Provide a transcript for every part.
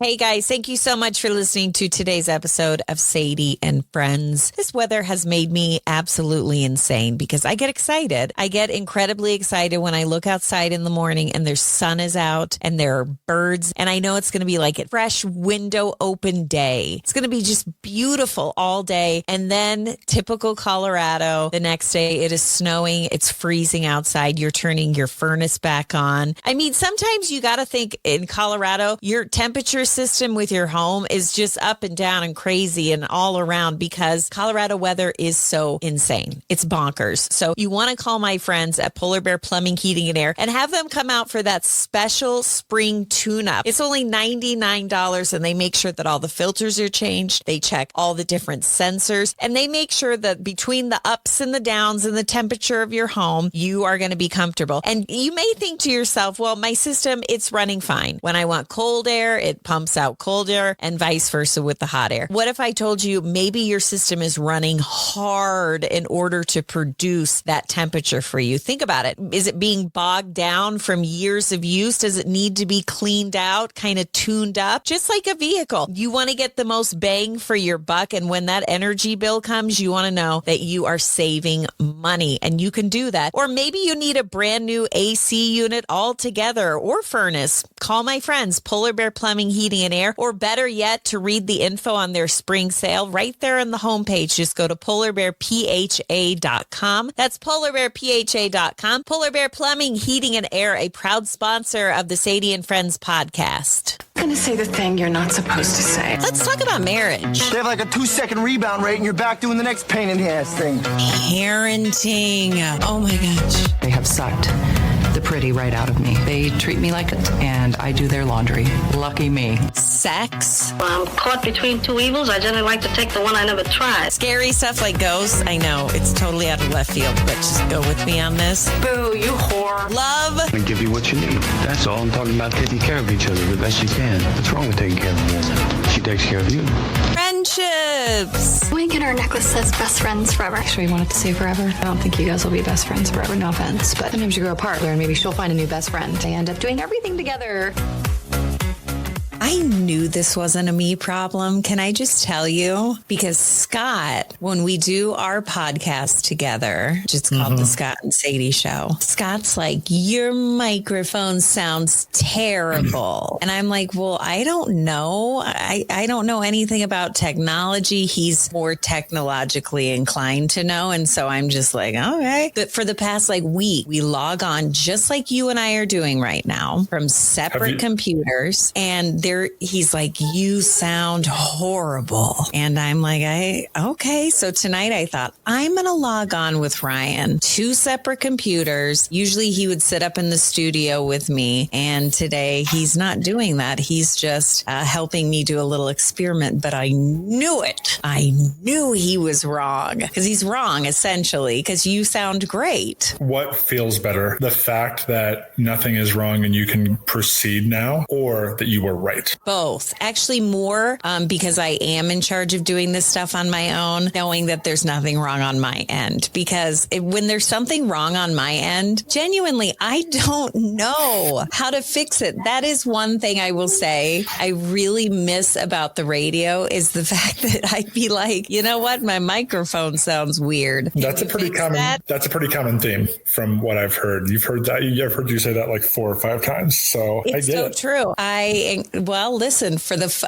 Hey guys, thank you so much for listening to today's episode of Sadie and Friends. This weather has made me absolutely insane because I get excited. I get incredibly excited when I look outside in the morning and their sun is out and there are birds. And I know it's going to be like a fresh window open day. It's going to be just beautiful all day. And then typical Colorado, the next day it is snowing. It's freezing outside. You're turning your furnace back on. I mean, sometimes you got to think in Colorado, your temperature system with your home is just up and down and crazy and all around because Colorado weather is so insane. It's bonkers. So you want to call my friends at Polar Bear Plumbing, Heating and Air and have them come out for that special spring tune-up. It's only $99 and they make sure that all the filters are changed. They check all the different sensors and they make sure that between the ups and the downs and the temperature of your home, you are going to be comfortable. And you may think to yourself, well, my system, it's running fine. When I want cold air, it pumps out cold air and vice versa with the hot air. What if I told you maybe your system is running hard in order to produce that temperature for you? Think about it. Is it being bogged down from years of use? Does it need to be cleaned out, kind of tuned up? Just like a vehicle. You want to get the most bang for your buck. And when that energy bill comes, you want to know that you are saving money and you can do that. Or maybe you need a brand new AC unit altogether or furnace. Call my friends, Polar Bear Plumbing, Heating and Air, or better yet, to read the info on their spring sale right there on the homepage. Just go to polarbearpha.com. That's polarbearpha.com. Polar Bear Plumbing, Heating and Air, a proud sponsor of the Sadie and Friends podcast. I'm going to say the thing you're not supposed to say. Let's talk about marriage. They have like a 2-second rebound rate and you're back doing the next pain in the ass thing. Parenting. Oh my gosh. They have sucked the pretty right out of me. They treat me like it, and I do their laundry. Lucky me. Sex. I'm caught between two evils. I generally like to take the one I never tried. Scary stuff like ghosts. I know it's totally out of left field, but just go with me on this. Boo, you whore. Love. I give you what you need. That's all. I'm talking about taking care of each other the best you can. What's wrong with taking care of a woman? She takes care of you. Friendships. Wink and our necklace says best friends forever. Actually, we want it to say forever. I don't think you guys will be best friends forever, no offense. But sometimes you grow apart, and maybe she'll find a new best friend. They end up doing everything together. I knew this wasn't a me problem. Can I just tell you? Because Scott, when we do our podcast together, just called the Scott and Sadie Show, Scott's like, your microphone sounds terrible. And I'm like, well, I don't know. I don't know anything about technology. He's more technologically inclined to know. And so I'm just like, okay. But for the past week, we log on just like you and I are doing right now from separate computers. And he's like, you sound horrible. And I'm like, okay. So tonight I thought I'm going to log on with Ryan, 2 separate computers. Usually he would sit up in the studio with me. And today he's not doing that. He's just helping me do a little experiment. But I knew it. I knew he was wrong because he's wrong, essentially, because you sound great. What feels better? The fact that nothing is wrong and you can proceed now, or that you were right? Both. Actually more because I am in charge of doing this stuff on my own, knowing that there's nothing wrong on my end. Because when there's something wrong on my end, genuinely, I don't know how to fix it. That is one thing I will say I really miss about the radio is the fact that I'd be like, you know what? My microphone sounds weird. That's a pretty common theme from what I've heard. You've heard that. I've heard you say that like 4 or 5 times. So it's I get so it. True. Well, listen,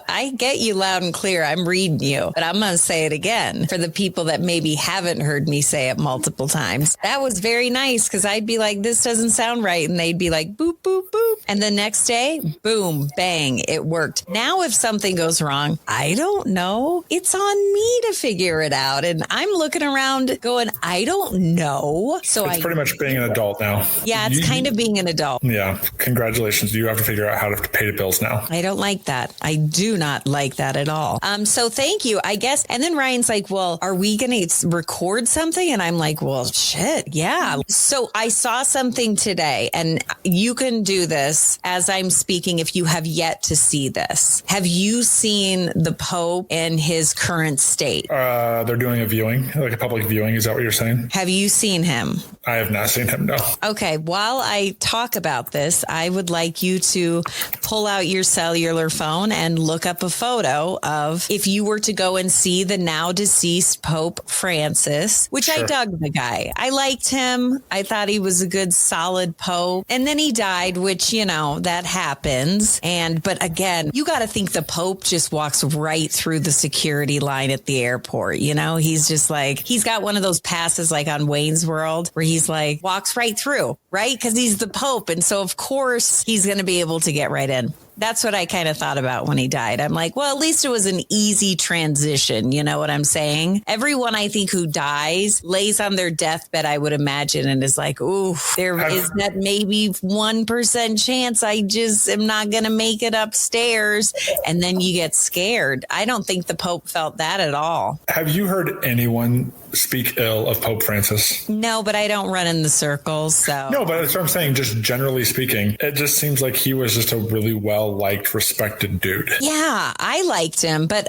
I get you loud and clear. I'm reading you, but I'm going to say it again for the people that maybe haven't heard me say it multiple times. That was very nice because I'd be like, this doesn't sound right. And they'd be like, boop, boop, boop. And the next day, boom, bang, it worked. Now, if something goes wrong, I don't know. It's on me to figure it out. And I'm looking around going, I don't know. So it's pretty much being an adult now. Yeah, it's kind of being an adult. Yeah. Congratulations. You have to figure out how to pay the bills now. I don't like that. I do not like that at all. So thank you, I guess. And then Ryan's like, well, are we going to record something? And I'm like, well, shit. Yeah. So I saw something today and you can do this as I'm speaking if you have yet to see this. Have you seen the Pope in his current state? They're doing a viewing, like a public viewing. Is that what you're saying? Have you seen him? I have not seen him, no. Okay. While I talk about this, I would like you to pull out your cellular cellular phone and look up a photo of if you were to go and see the now deceased Pope Francis, which I dug the guy. I liked him. I thought he was a good, solid Pope. And then he died, which, that happens. But again, you got to think the Pope just walks right through the security line at the airport. He's just like, he's got one of those passes like on Wayne's World where he's like, walks right through, right? Because he's the Pope. And so, of course, he's going to be able to get right in. That's what I kind of thought about when he died. I'm like, well, at least it was an easy transition. You know what I'm saying? Everyone I think who dies lays on their deathbed, I would imagine, and is like, ooh, there is that maybe 1% chance I just am not going to make it upstairs. And then you get scared. I don't think the Pope felt that at all. Have you heard anyone speak ill of Pope Francis? No, but I don't run in the circles. So no, but that's what I'm saying. Just generally speaking, it just seems like he was just a really well-liked, respected dude. Yeah, I liked him, but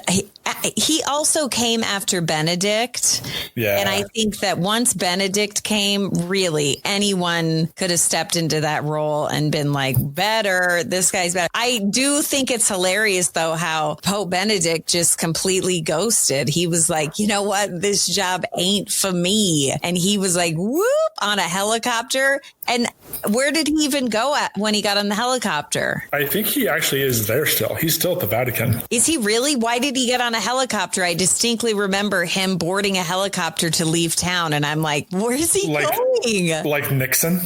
he also came after Benedict. Yeah. And I think that once Benedict came, really anyone could have stepped into that role and been like, better, this guy's better. I do think it's hilarious, though, how Pope Benedict just completely ghosted. He was like, you know what, this job ain't for me. And he was like, whoop, on a helicopter. And where did he even go at when he got on the helicopter? I think he actually is there still. He's still at the Vatican. Is he really? Why did he get on a helicopter? I distinctly remember him boarding a helicopter to leave town. And I'm like, where's he going? Like Nixon?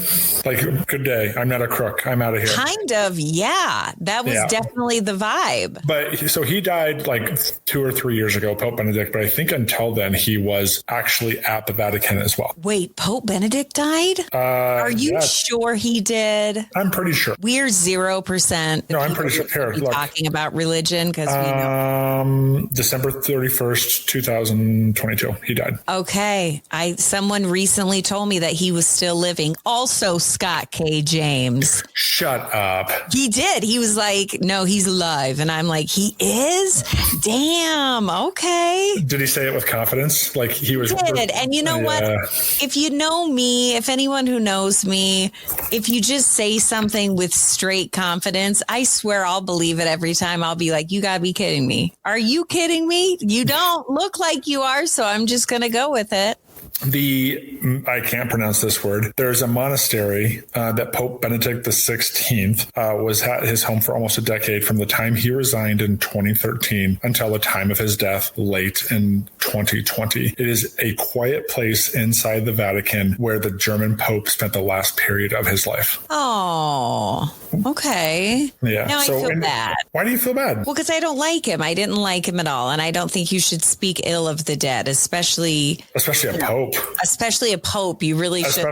Like, good day. I'm not a crook. I'm out of here. Kind of. Yeah. That was definitely the vibe. But so he died like 2 or 3 years ago, Pope Benedict. But I think until then, he was actually at the Vatican as well. Wait, Pope Benedict died? Are you sure he did? I'm pretty sure. We're 0%. No, I'm pretty sure. Here, look. Talking about religion because we know. December 31st, 2022. He died. Okay. Someone recently told me that he was still living. Also, Scott K. James. Shut up. He did. He was like, no, he's alive. And I'm like, he is? Damn. Okay. Did he say it with confidence? Like he was. He did. And you know what? If you know me, if anyone who knows me, if you just say something with straight confidence, I swear I'll believe it every time. I'll be like, you gotta be kidding me. Are you kidding me? You don't look like you are, so I'm just gonna go with it. I can't pronounce this word. There's a monastery that Pope Benedict XVI was at his home for almost a decade from the time he resigned in 2013 until the time of his death late in 2020. It is a quiet place inside the Vatican where the German Pope spent the last period of his life. Oh, okay. Yeah. Now I feel bad. Why do you feel bad? Well, because I don't like him. I didn't like him at all. And I don't think you should speak ill of the dead, especially a Pope. Especially a Pope. You really should.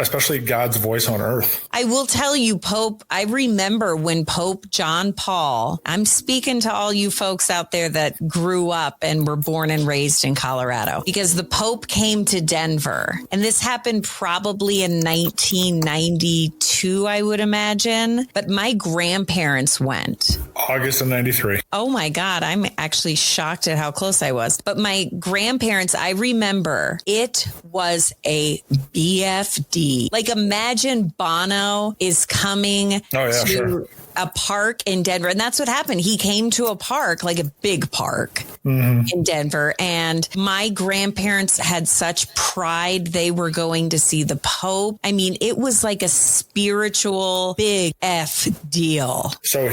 Especially God's voice on earth. I will tell you, Pope, I remember when Pope John Paul, I'm speaking to all you folks out there that grew up and were born and raised in Colorado, because the Pope came to Denver. And this happened probably in 1992, I would imagine. But my grandparents went. August of 93. Oh my God. I'm actually shocked at how close I was. But my grandparents, I remember it was a BFD. Like imagine Bono is coming to a park in Denver. And that's what happened. He came to a park, like a big park in Denver. And my grandparents had such pride. They were going to see the Pope. I mean, it was like a spiritual big F deal. So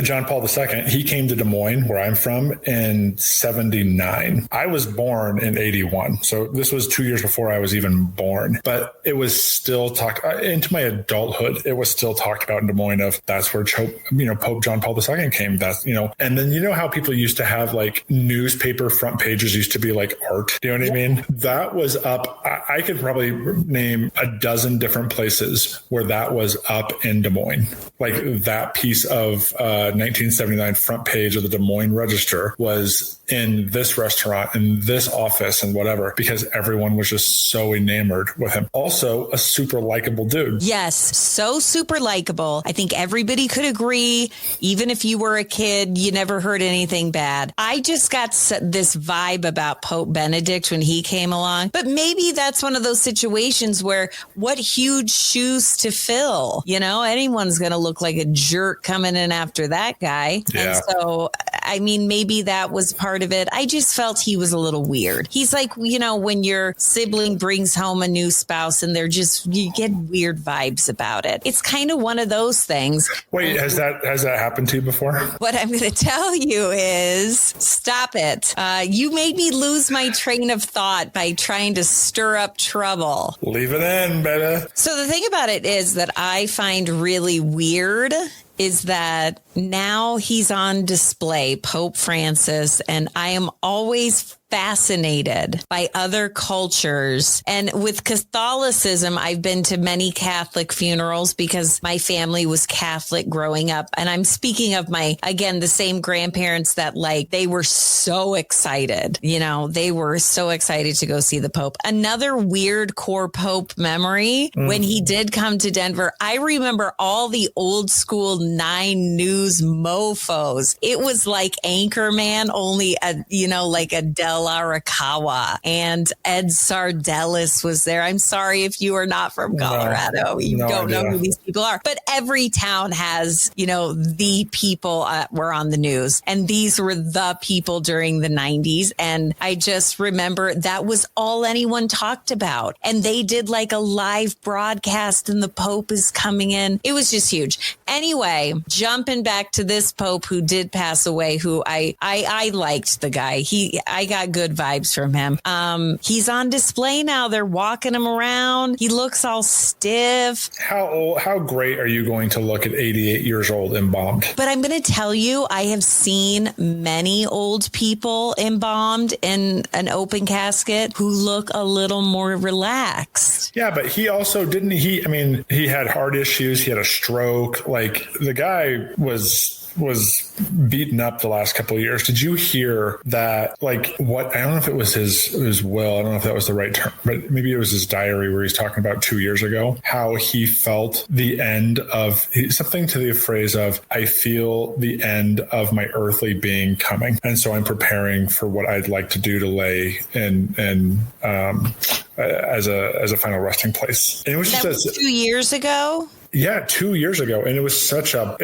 John Paul II, he came to Des Moines, where I'm from, in 79. I was born in 81. So this was 2 years before I was even born. But it was still talked into my adulthood. It was still talked about in Des Moines of that's where Pope John Paul II came. That's, and then how people used to have like newspaper front pages used to be like art. Do you know what I mean? That was up. I could probably name a dozen different places where that was up in Des Moines. Like that piece of 1979 front page of the Des Moines Register was in this restaurant, in this office and whatever, because everyone was just so enamored with him. Also a super likable dude. Yes. So super likable. I think everybody could agree. Even if you were a kid, you never heard anything bad. I I just got this vibe about Pope Benedict when he came along. But maybe that's one of those situations where what huge shoes to fill? You know, anyone's going to look like a jerk coming in after that guy. Yeah. And so, I mean, maybe that was part of it. I just felt he was a little weird. He's like, you know, when your sibling brings home a new spouse and you get weird vibes about it. It's kind of one of those things. Wait, has that happened to you before? What I'm going to tell you is stop it. You made me lose my train of thought by trying to stir up trouble. Leave it in, baby. So the thing about it is that I find really weird is that now he's on display, Pope Francis, and I am always fascinated by other cultures. And with Catholicism, I've been to many Catholic funerals because my family was Catholic growing up. And I'm speaking of the same grandparents that they were so excited. You know, they were so excited to go see the Pope. Another weird core Pope memory, when he did come to Denver, I remember all the old school 9 News mofos. It was like Anchorman, only like a Del Arakawa, and Ed Sardellis was there. I'm sorry if you are not from Colorado. You don't know who these people are. But every town has, the people were on the news. And these were the people during the 90s. And I just remember that was all anyone talked about. And they did like a live broadcast and the Pope is coming in. It was just huge. Anyway, jumping back to this Pope who did pass away, who I liked the guy. I got good vibes from him. He's on display now. They're walking him around. He looks all stiff. How great are you going to look at 88 years old embalmed? But I'm going to tell you, I have seen many old people embalmed in an open casket who look a little more relaxed. Yeah, but he also he had heart issues. He had a stroke. Like, the guy was beaten up the last couple of years. Did you hear that? I don't know if it was his will. I don't know if that was the right term, but maybe it was his diary where he's talking about 2 years ago, how he felt the end of something to the phrase of, I feel the end of my earthly being coming. And so I'm preparing for what I'd like to do to lay as a final resting place. And it was that was 2 years ago. Yeah, 2 years ago. And it was such a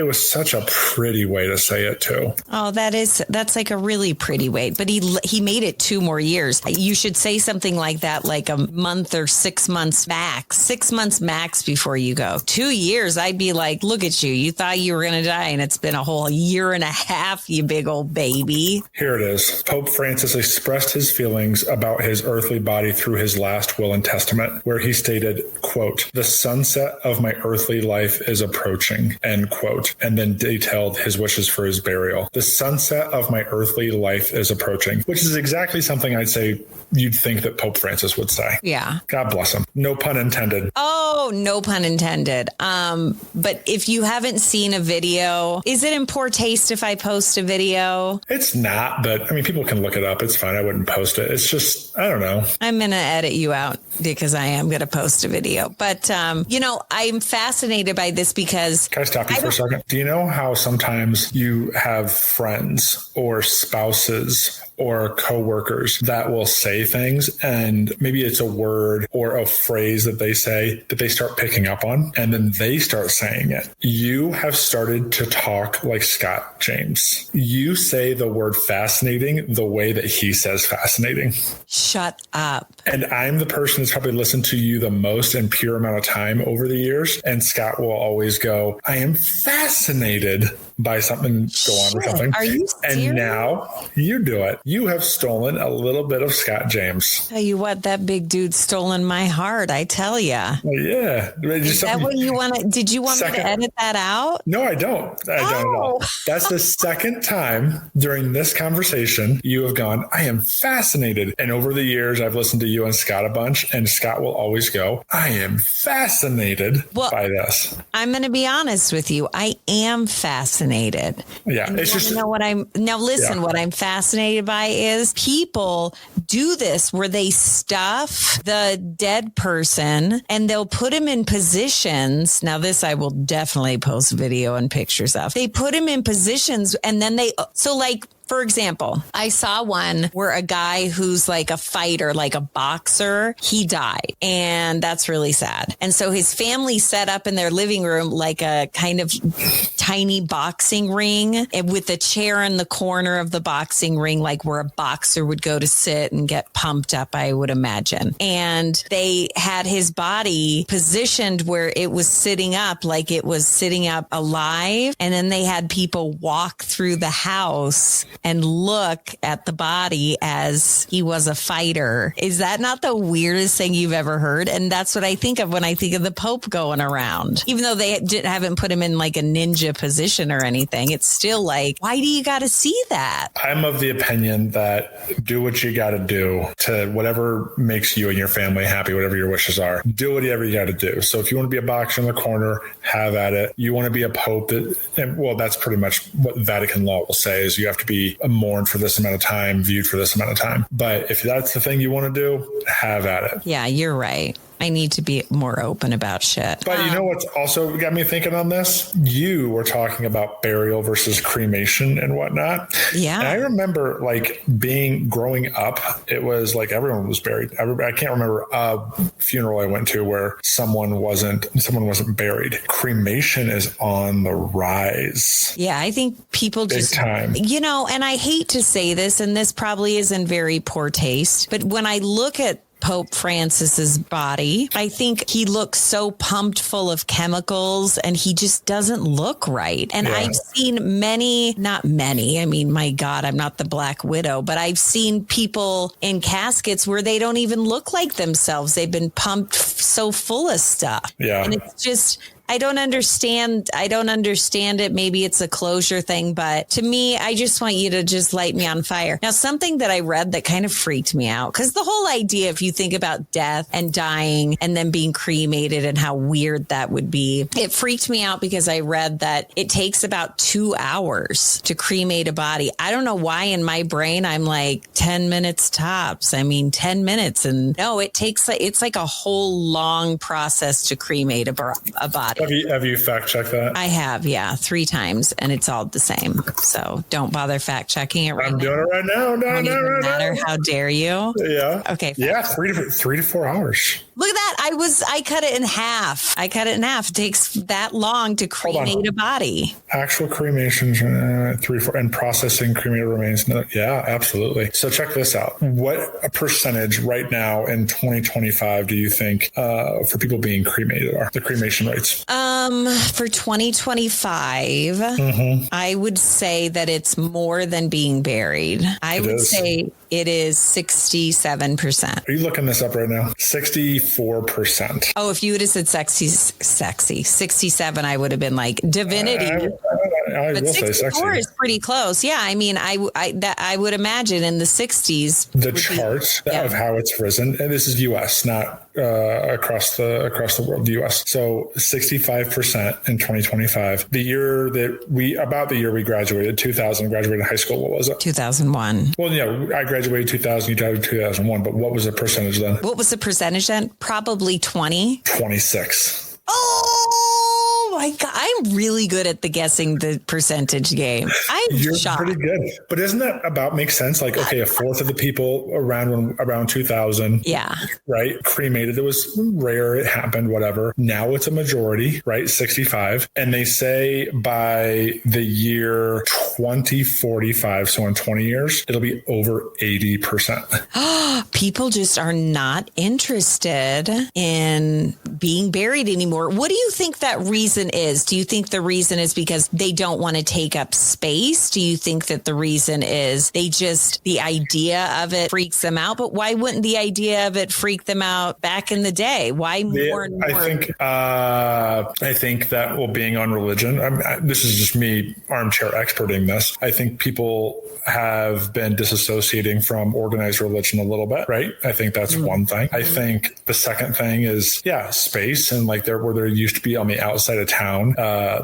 pretty way to say it too. Oh, that's like a really pretty way. But he made it 2 more years. You should say something like that, like a month or 6 months max. 6 months max before you go. 2 years, I'd be like, look at you. You thought you were going to die and it's been a whole year and a half, you big old baby. Here it is. Pope Francis expressed his feelings about his earthly body through his last will and testament, where he stated, quote, "The sunset of my earthly life is approaching," end quote, and then detailed his wishes for his burial. The sunset of my earthly life is approaching, which is exactly something I'd say you'd think that Pope Francis would say. Yeah. God bless him. No pun intended. Oh, no pun intended. But if you haven't seen a video, is it in poor taste if I post a video? It's not, but people can look it up. It's fine. I wouldn't post it. It's just, I don't know. I'm going to edit you out because I am going to post a video. But, I'm fascinated by this because... Can I stop you for a second? Do you know how sometimes you have friends or spouses or coworkers that will say things, and maybe it's a word or a phrase that they say that they start picking up on, and then they start saying it? You have started to talk like Scott James. You say the word fascinating the way that he says fascinating. Shut up. And I'm the person that's probably listened to you the most in pure amount of time over the years. And Scott will always go, I am fascinated by something, go on with something. Are you serious? And now you do it. You have stolen a little bit of Scott James. Tell you what, that big dude's stolen my heart, I tell ya. Yeah. Is that what you want to, did you want me to edit that out? No, I don't. I don't at all. That's the second time during this conversation you have gone, I am fascinated. And over the years, I've listened to you and Scott a bunch, and Scott will always go, I am fascinated by this. I'm going to be honest with you. I am fascinated. Yeah. And it's just what I'm fascinated by is people do this where they stuff the dead person and they'll put him in positions. Now, this I will definitely post video and pictures of. They put him in positions and then for example, I saw one where a guy who's like a fighter, like a boxer, he died. And that's really sad. And so his family set up in their living room like a kind of tiny boxing ring and with a chair in the corner of the boxing ring, like where a boxer would go to sit and get pumped up, I would imagine. And they had his body positioned where it was sitting up, like it was sitting up alive. And then they had people walk through the house and look at the body as he was a fighter. Is that not the weirdest thing you've ever heard? And that's what I think of when I think of the Pope going around. Even though they haven't put him in like a ninja position or anything, it's still like, why do you got to see that? I'm of the opinion that do what you got to do to whatever makes you and your family happy, whatever your wishes are. Do whatever you got to do. So if you want to be a boxer in the corner, have at it. You want to be a pope, that's pretty much what Vatican law will say is you have to be mourned for this amount of time, viewed for this amount of time. But if that's the thing you want to do, have at it. Yeah, you're right. I need to be more open about shit. But you know what's also got me thinking on this? You were talking about burial versus cremation and whatnot. Yeah. And I remember growing up, it was like everyone was buried. I can't remember a funeral I went to where someone wasn't buried. Cremation is on the rise. Yeah, I think people just, big time. And I hate to say this, and this probably is in very poor taste, but when I look at Pope Francis's body, I think he looks so pumped full of chemicals and he just doesn't look right. And I've seen not many. I mean, my God, I'm not the Black Widow, but I've seen people in caskets where they don't even look like themselves. They've been pumped so full of stuff. Yeah. And it's just, I don't understand it. Maybe it's a closure thing, but to me, I just want you to just light me on fire. Now, something that I read that kind of freaked me out, because the whole idea, if you think about death and dying and then being cremated and how weird that would be, it freaked me out because I read that it takes about 2 hours to cremate a body. I don't know why in my brain, I'm like 10 minutes tops. I mean, 10 minutes. And no, it's like a whole long process to cremate a body. Have you fact checked that? I have, yeah, 3 times, and it's all the same. So don't bother fact checking it right now. I'm doing it right now. No matter. How dare you? Yeah. Okay. Yeah, 3 to 4 hours. Look at that. I cut it in half. It takes that long to cremate a body. Actual cremations, 3 to 4, and processing cremated remains. No, yeah, absolutely. So check this out. What a percentage right now in 2025 do you think for people being cremated are the cremation rates? For 2025, I would say that it's more than being buried. I would say it is 67%. Are you looking this up right now? 64%. Oh, if you would have said sexy, 67, I would have been like divinity. I but will say 64 sexy. is pretty close. Yeah, I mean, I would imagine in the 60s. The charts of how it's risen, and this is U.S., not across the world, the U.S. So 65% in 2025. The year we graduated, 2000, graduated high school. What was it? 2001. Well, I graduated 2000, you graduated 2001, but what was the percentage then? What was the percentage then? Probably 20. 26. Oh my God. I'm really good at guessing the percentage game. You're shocked. pretty good. But doesn't that make sense? Like, okay, a fourth of the people around 2000. Yeah. Right. Cremated. It was rare. It happened, whatever. Now it's a majority, right? 65. And they say by the year 2045, so in 20 years, it'll be over 80%. People just are not interested in being buried anymore. What do you think that reason is? Do you think the reason is because they don't want to take up space? Do you think that the reason is the idea of it freaks them out? But why wouldn't the idea of it freak them out back in the day? Why more and more? I think that, well, being on religion, this is just me armchair experting this. I think people have been disassociating from organized religion a little bit, right? I think that's one thing. I think the second thing is, space and like where there used to be on the outside of town,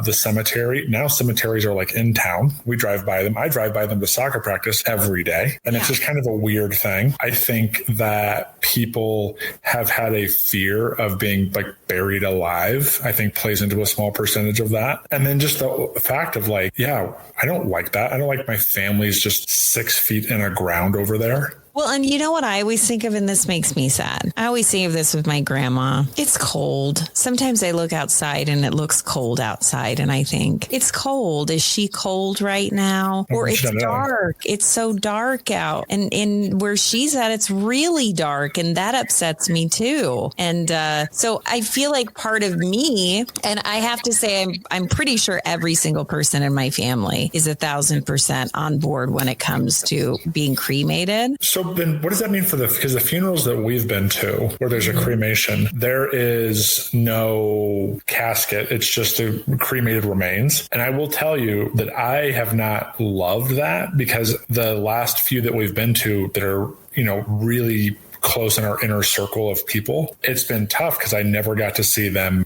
the cemetery. Now cemeteries are like in town. We drive by them. I drive by them to soccer practice every day. And it's just kind of a weird thing. I think that people have had a fear of being like buried alive, I think plays into a small percentage of that. And then just the fact of like, yeah, I don't like that. I don't like my family's just 6 feet in a ground over there. Well, and you know what I always think of, and this makes me sad. I always think of this with my grandma. It's cold. Sometimes I look outside and it looks cold outside and I think, it's cold. Is she cold right now? Or it's dark. It's so dark out. And in where she's at, it's really dark. And that upsets me too. And so I feel like part of me, and I have to say, I'm pretty sure every single person in my family is 1,000% on board when it comes to being cremated. So then what does that mean because the funerals that we've been to where there's a cremation, there is no casket. It's just the cremated remains. And I will tell you that I have not loved that because the last few that we've been to that are, really close in our inner circle of people, it's been tough because I never got to see them.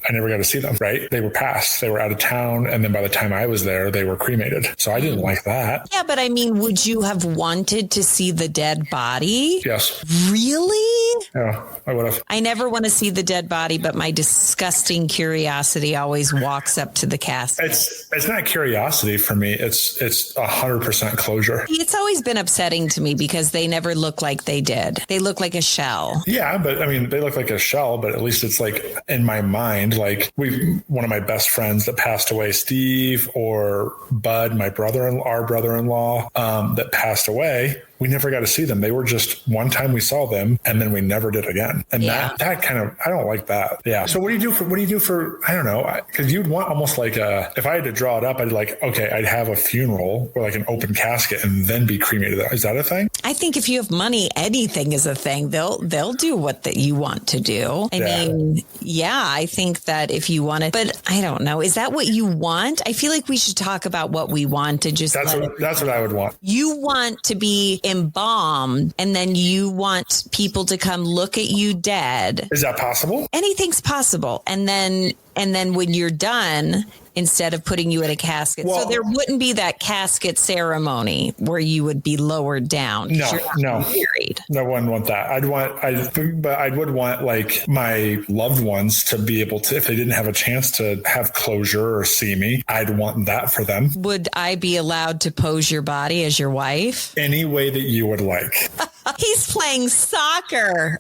Right? They were passed. They were out of town. And then by the time I was there, they were cremated. So I didn't like that. Yeah, but I mean, would you have wanted to see the dead body? Yes. Really? Yeah, I would have. I never want to see the dead body, but my disgusting curiosity always walks up to the casket. It's not curiosity for me. It's 100% closure. It's always been upsetting to me because they never look like they did. They look like a shell. Yeah, but I mean, they look like a shell, but at least it's like in my mind, like one of my best friends that passed away, Steve, or Bud, our brother-in-law, that passed away. We never got to see them. They were just one time we saw them and then we never did again. And that kind of, I don't like that. Yeah. So what do you do for, I don't know, because you'd want almost like if I had to draw it up, I'd have a funeral or like an open casket and then be cremated. Is that a thing? I think if you have money, anything is a thing. They'll do what you want to do. I mean, I think that if you want it, but I don't know. Is that what you want? I feel like we should talk about what we want to just. That's what I would want. You want to be embalmed and then you want people to come look at you dead. Is that possible? Anything's possible. And then when you're done, instead of putting you in a casket. So there wouldn't be that casket ceremony where you would be lowered down. No. Married. No one would want that. I would want like my loved ones to be able to, if they didn't have a chance to have closure or see me, I'd want that for them. Would I be allowed to pose your body as your wife? Any way that you would like. He's playing soccer.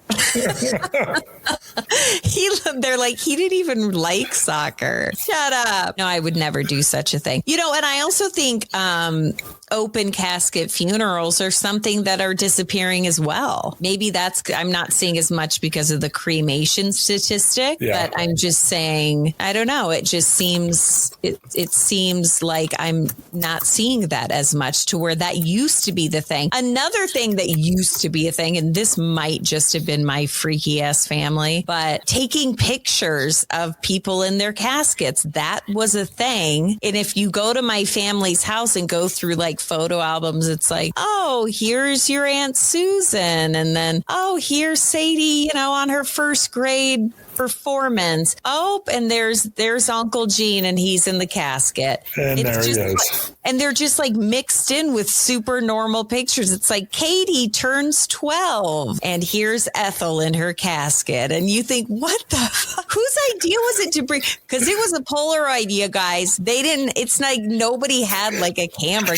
They're like, he didn't even like soccer. Shut up. No, I would never do such a thing. And I also think open casket funerals are something that are disappearing as well. Maybe I'm not seeing as much because of the cremation statistic, but I'm just saying, I don't know. It just seems, it seems like I'm not seeing that as much to where that used to be the thing. Another thing that used to be a thing, and this might just have been my freaky ass family, but taking pictures of people in their caskets, that was a thing. And if you go to my family's house and go through like photo albums, it's like, oh, here's your Aunt Susan. And then, oh, here's Sadie, on her first grade performance. Oh, and there's Uncle Gene and he's in the casket. And there he is. And they're just like mixed in with super normal pictures. It's like Katie turns 12 and here's Ethel in her casket. And you think, what the fuck? Whose idea was it to bring? Because it was a Polaroid, you guys. It's like nobody had like a camera.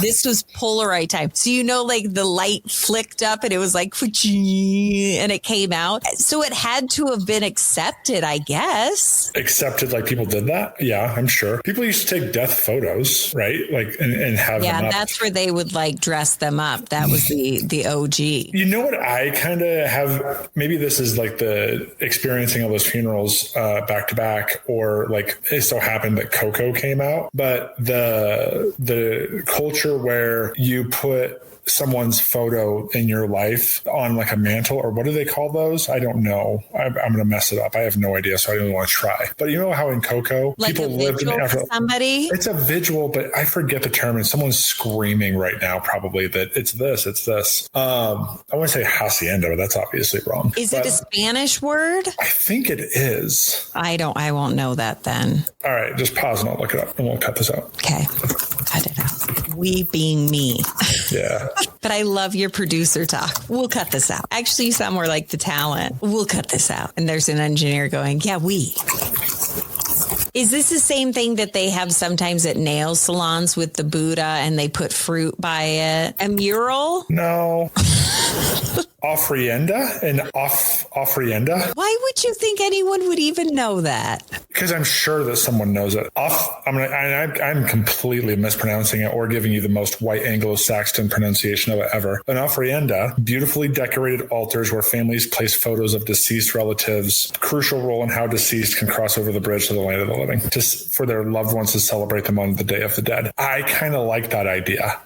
This was Polaroid time. So, like the light flicked up and it was like, and it came out. So it had to have been accepted, I guess. Accepted, like people did that? Yeah, I'm sure. People used to take death photos, right? Like, and have them up. Yeah, that's where they would like dress them up. That was the OG. You know what I kind of have, maybe this is like the experiencing all those funerals back to back, or like it so happened that Coco came out, but the culture where you put someone's photo in your life on like a mantle, or what do they call those? I don't know. I'm going to mess mess it up. I have no idea, so I don't even want to try. But you know how in Coco, like people a lived in vigil after for somebody? It's a vigil, but I forget the term, and someone's screaming right now probably that it's this. I want to say hacienda, but that's obviously wrong. Is it a Spanish word? I think it is. I won't know that then. All right, just pause and I'll look it up and we'll cut this out. Okay. Cut it out. We being me. Yeah. But I love your producer talk. We'll cut this out. Actually, you sound more like the talent. We'll cut this out. And there's an engineer going, yeah, we. Is this the same thing that they have sometimes at nail salons with the Buddha and they put fruit by it? A mural? No. Ofrenda and ofrenda. Why would you think anyone would even know that? Because I'm sure that someone knows it. I'm completely mispronouncing it or giving you the most white Anglo-Saxon pronunciation of it ever. An ofrenda, beautifully decorated altars where families place photos of deceased relatives. Crucial role in how deceased can cross over the bridge to the land of the living, just for their loved ones to celebrate them on the Day of the Dead. I kind of like that idea.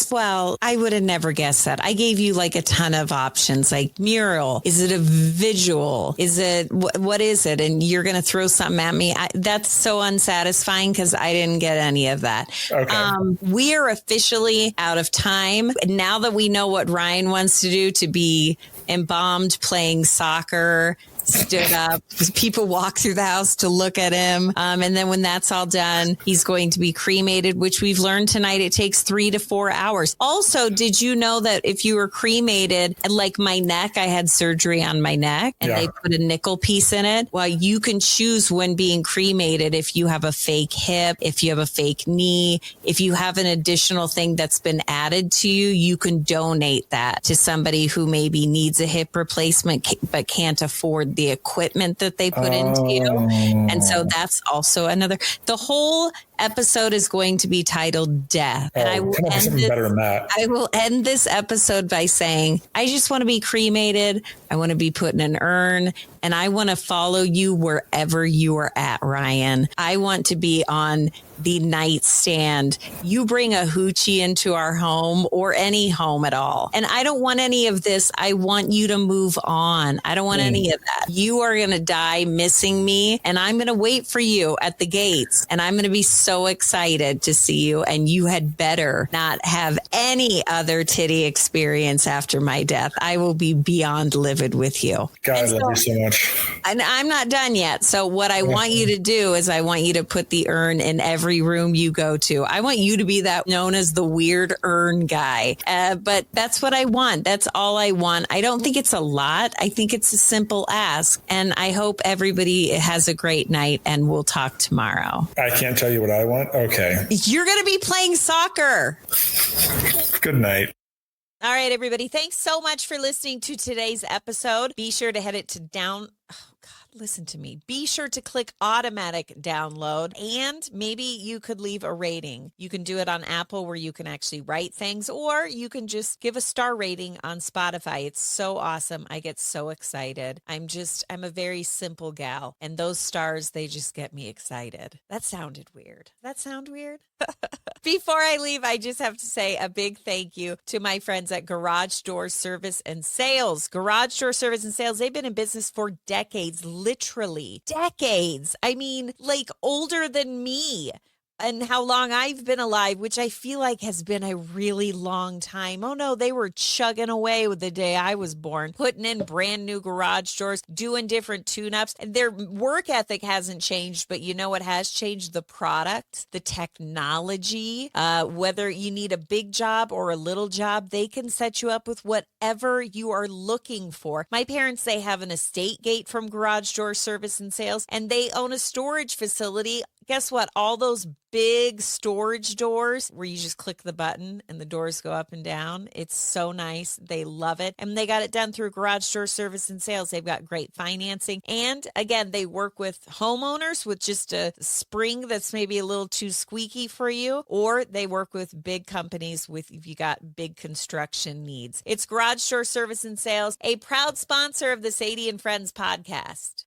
Well, I would have never guessed that. I gave you like a ton of options, like mural. Is it a visual? Is it, what is it? And you're going to throw something at me. That's so unsatisfying because I didn't get any of that. Okay. We are officially out of time. Now that we know what Ryan wants to do, to be embalmed playing soccer, stood up. People walk through the house to look at him. And then when that's all done, he's going to be cremated, which we've learned tonight. It takes 3 to 4 hours. Also, did you know that if you were cremated, like my neck, I had surgery on my neck and they put a nickel piece in it. Well, you can choose when being cremated if you have a fake hip, if you have a fake knee, if you have an additional thing that's been added to you, you can donate that to somebody who maybe needs a hip replacement but can't afford the equipment that they put into you. And so that's also another. The whole episode is going to be titled Death. And I will end this episode by saying, I just want to be cremated. I want to be put in an urn. And I want to follow you wherever you are at, Ryan. I want to be on the nightstand. You bring a hoochie into our home or any home at all. And I don't want any of this. I want you to move on. I don't want any of that. You are going to die missing me. And I'm going to wait for you at the gates. And I'm going to be so excited to see you. And you had better not have any other titty experience after my death. I will be beyond livid with you. God, I love you so much. And I'm not done yet. So what I want you to do is I want you to put the urn in every room you go to. I want you to be that known as the weird urn guy. But that's what I want. That's all I want. I don't think it's a lot. I think it's a simple ask. And I hope everybody has a great night and we'll talk tomorrow. I can't tell you what I want. Okay. You're going to be playing soccer. Good night. All right, everybody. Thanks so much for listening to today's episode. Be sure to head it to listen to me. Be sure to click automatic download and maybe you could leave a rating. You can do it on Apple where you can actually write things, or you can just give a star rating on Spotify. It's so awesome. I get so excited. I'm a very simple gal, and those stars, they just get me excited. That sounded weird. That sound weird? Before I leave, I just have to say a big thank you to my friends at Garage Door Service and Sales. Garage Door Service and Sales, they've been in business for decades, literally decades. I mean, like older than me. And how long I've been alive, which I feel like has been a really long time. Oh no, they were chugging away with the day I was born, putting in brand new garage doors, doing different tune-ups. And their work ethic hasn't changed, but you know what has changed? The product, the technology. Whether you need a big job or a little job, they can set you up with whatever you are looking for. My parents, they have an estate gate from Garage Door Service and Sales, and they own a storage facility. Guess what? All those big storage doors where you just click the button and the doors go up and down. It's so nice. They love it. And they got it done through Garage Door Service and Sales. They've got great financing. And again, they work with homeowners with just a spring that's maybe a little too squeaky for you, or they work with big companies with if you got big construction needs. It's Garage Door Service and Sales, a proud sponsor of the Sadie and Friends podcast.